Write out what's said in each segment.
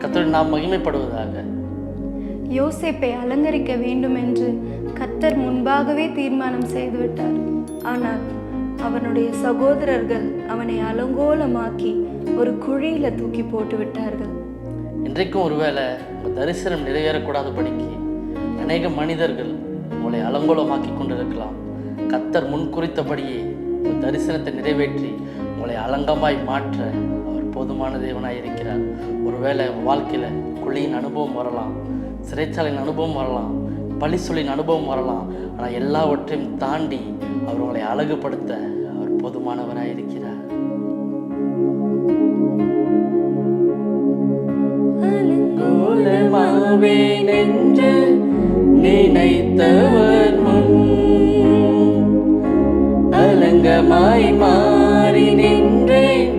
கர்த்தர் நாம் மகிமைப்படுவதாக. யோசேப்பை அலங்கரிக்க வேண்டும் என்று கர்த்தர் முன்பாகவே தீர்மானம் செய்துவிட்டார். ஆனால் அவனுடைய சகோதரர்கள் அவனை அலங்கோலமாக்கி ஒரு குழியில தூக்கி போட்டு விட்டார்கள். இன்றைக்கும் ஒருவேளை உங்கள் தரிசனம் நிறைவேறக்கூடாதபடிக்கு அநேக மனிதர்கள் உங்களை அலங்கோலமாக்கி கொண்டிருக்கலாம். கர்த்தர் முன் குறித்தபடியே உங்கள் தரிசனத்தை நிறைவேற்றி உங்களை அலங்கமாய் மாற்ற அவர் போதுமான தேவனாய் இருக்கிறார். ஒருவேளை வாழ்க்கையில் குழியின் அனுபவம் வரலாம், சிறைச்சாலையின் அனுபவம் வரலாம், பழி சொல்லின் அனுபவம் வரலாம். ஆனால் எல்லாவற்றையும் தாண்டி அவர் உங்களை அழகுபடுத்த அவர் போதுமானவராய் இருக்கிறார். அலங்கோலமாவேன் என்று நினைத்தவர் முன் அலங்கமாய் மாறி நின்றேன்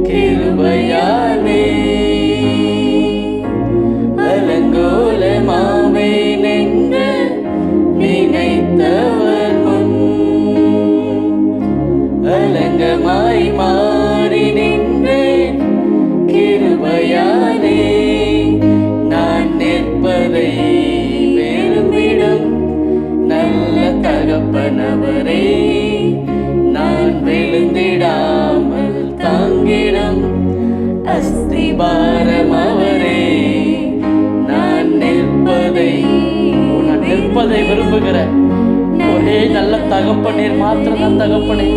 கிருபையாலே. அலங்கோலமாவேன் என்று நினைத்தவர் முன் அலங்கமாய் மாறி நின்றேன் கிருபையாலே. நான் நிற்பதை விரும்பிடும் நல்ல தகப்பனவரே, நான் விழுந்திடாமல் தாங்கிடும் அஸ்திபாரம் அவரே. நான் நிற்பதை விரும்புகிற ஒரே நல்ல தகப்பனீர் மாத்திரம் தகப்பனே.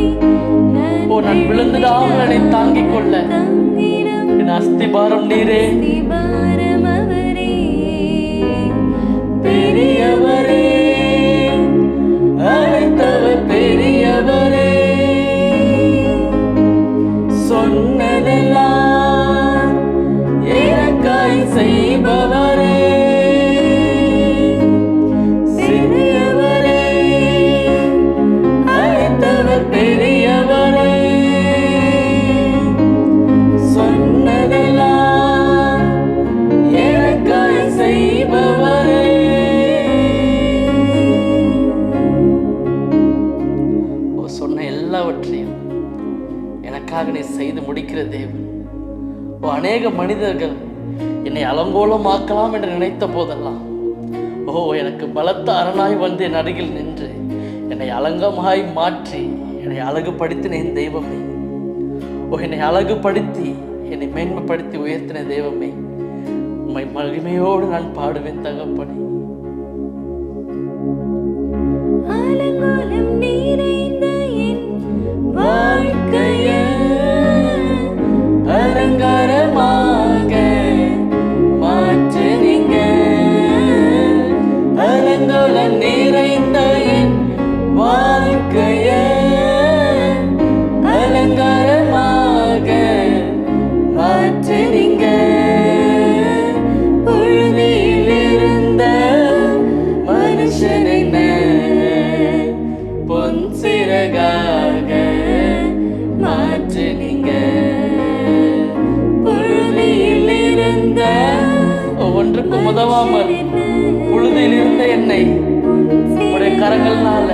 நான் விழுந்திடாமல் என்னை தாங்கிக் கொள்ள என் அஸ்திபாரம் நீரே. பெரியவரே, அழைத்தவர் பெரியவரே, சொன்னதெல்லாம் எனக்காய் செய்பவரே. சிறியவரே, அழைத்தவர் பெரியவரே, சொன்னதெல்லாம் எனக்காய் செய்பவரே. சொன்ன எல்லாவற்றையும் எனக்காக நீ செய்து முடிக்கிற தேவன். அநேக மனிதர்கள் என்னை அலங்கோலமாக்கலாம் என்று நினைத்த போதெல்லாம் எனக்கு பலத்த அரணாய் வந்து என் அருகில் நின்று என்னை அலங்கமாய் மாற்றி என்னை அழகுபடுத்தின என் தெய்வமே. என்னை அழகுபடுத்தி என்னை மேன்மைப்படுத்தி உயர்த்தின தெய்வமே, உம்மை மகிமையோடு நான் பாடுவேன் தகப்பனே. அலங்கோலம் நிறைந்த என் வாழ்க்கையை அலங்காரமாக மாற்றினீங்க. அலங்கோலம் நிறைந்த என் வாழ்க்கையை அலங்காரமாக மாற்றினீங்க. புழுதியில் இருந்த மனுஷனை பொன் சிறகாக மாற்றினீங்க. புழுதியில் இருந்த ஒன்றுக்கும் உதவாமல் புழுதியில் இருந்த என்னை உடைய கரங்கள்னால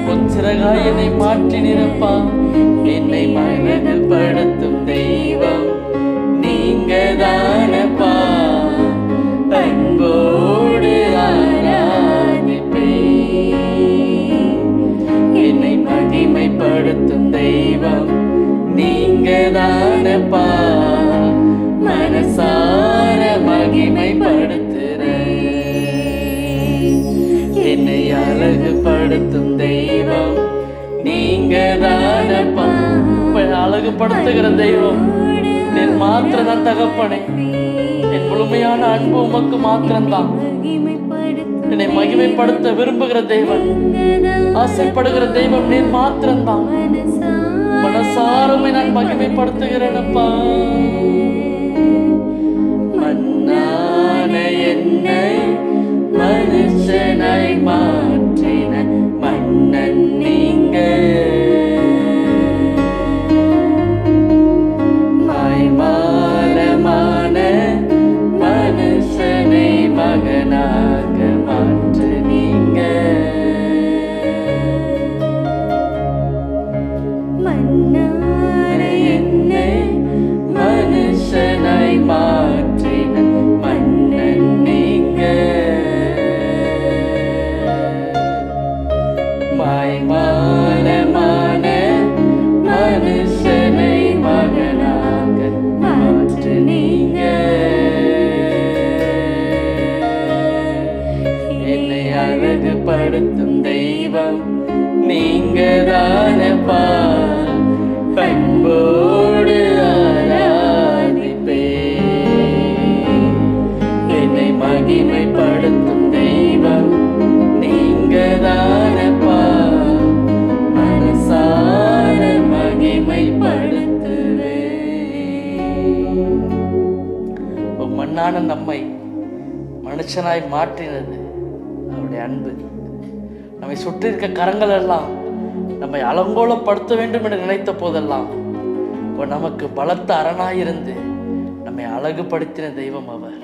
பொன் சிறகாய் என்னை மாற்றி நிரப்பா. என்னை மகிமைப்படுத்தும் தெய்வம் நீங்க தானப்பா. அன்போடு ஆராதிப்பேன். என்னை மகிமைப்படுத்தும் தெய்வம் நீங்க தானப்பா. மனசார மகிமைப்படுத்துறேன். என்னை அழகுபடுத்தும் தெய்வம் நீங்க தானப்பா. அழகுபடுத்துகிற தெய்வம் நீர் மாத்திரதான் தகப்பனே. என் முழுமையான அன்பு உமக்கு மாத்திரம்தான். என்னை மகிமைப்படுத்த விரும்புகிற தெய்வம், ஆசைப்படுகிற தெய்வம் நீர் மாத்திரம்தான். மனசாரமை நான் மகிமைப்படுத்துகிறேனப்பா. மன்னான என்னை மனுஷனாய் மாற்றின மன்னன் நீங்க. மாய்மாலமான மனுஷனை மகனாக மாற்றினீங்க. மன்னான என்னை மனுஷனாய் மண்ணான நம்மை மனுஷனாய் மாற்றினது அவருடைய அன்பு. நம்மை சுற்றி இருக்க கரங்கள் எல்லாம் நம்மை அலங்கோலப்படுத்த வேண்டும் என்று நினைத்த போதெல்லாம் நமக்கு பலத்த அரணாயிருந்து நம்மை அழகுபடுத்தின தெய்வம் அவர்.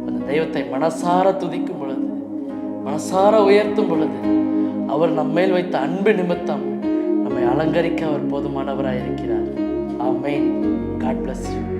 அந்த தெய்வத்தை மனசார துதிக்கும் பொழுது, மனசார உயர்த்தும் பொழுது, அவர் நம்மேல் வைத்த அன்பு நிமித்தம் நம்மை அலங்கரிக்க அவர் போதுமானவராய் இருக்கிறார். ஆமென். God bless you.